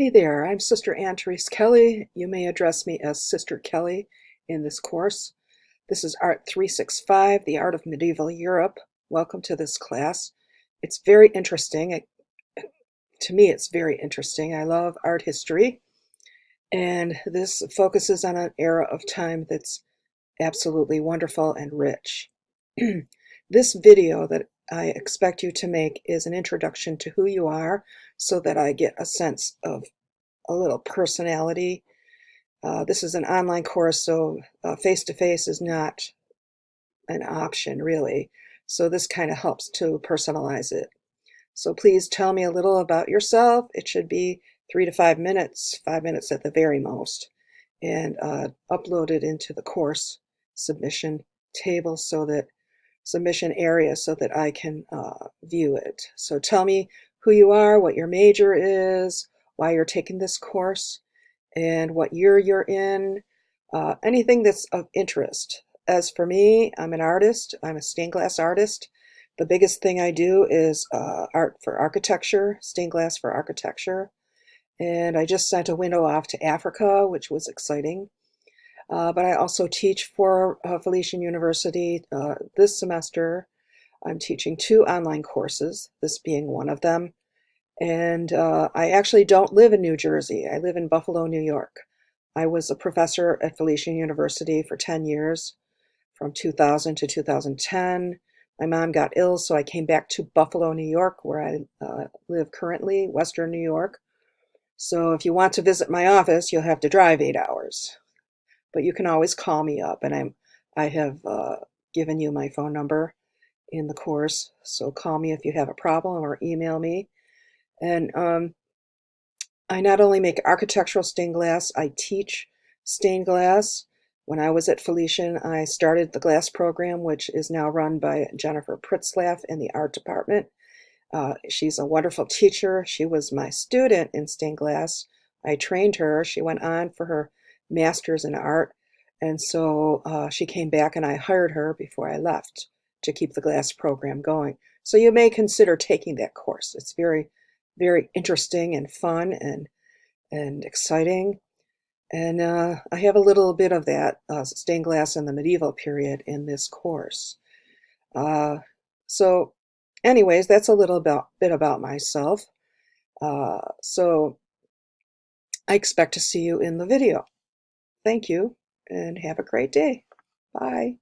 Hey there, I'm Sister Ann-Therese Kelly. You may address me as Sister Kelly in this course. This is Art 365, The Art of Medieval Europe. Welcome to this class. It's very interesting. To me, it's very interesting. I love art history, and this focuses on an era of time that's absolutely wonderful and rich. This video that I expect you to make is an introduction to who you are so that I get a sense of a little personality. This is an online course, so face-to-face is not an option, really. So this kind of helps to personalize it. So please tell me a little about yourself. It should be 3 to 5 minutes, 5 minutes at the very most, and upload it into the course submission table submission area so that I can view it. So tell me who you are, what your major is, why you're taking this course, and what year you're in, anything that's of interest. As for me, I'm an artist. I'm a stained glass artist. The biggest thing I do is art for architecture, stained glass for architecture. And I just sent a window off to Africa, which was exciting. But I also teach for Felician University this semester. I'm teaching 2 online courses, this being one of them. And I actually don't live in New Jersey. I live in Buffalo, New York. I was a professor at Felician University for 10 years, from 2000 to 2010. My mom got ill, so I came back to Buffalo, New York, where I live currently, Western New York. So if you want to visit my office, you'll have to drive 8 hours. But you can always call me up, and I have given you my phone number in the course. So call me if you have a problem or email me. And I not only make architectural stained glass, I teach stained glass. When I was at Felician, I started the glass program, which is now run by Jennifer Pritzlaff in the art department. She's a wonderful teacher. She was my student in stained glass. I trained her. She went on for her master's in art. And so she came back and I hired her before I left to keep the glass program going. So you may consider taking that course. It's very, very interesting and fun and exciting. And I have a little bit of that stained glass in the medieval period in this course. Uh, so anyways, that's a little bit about myself. So I expect to see you in the video. Thank you and have a great day. Bye.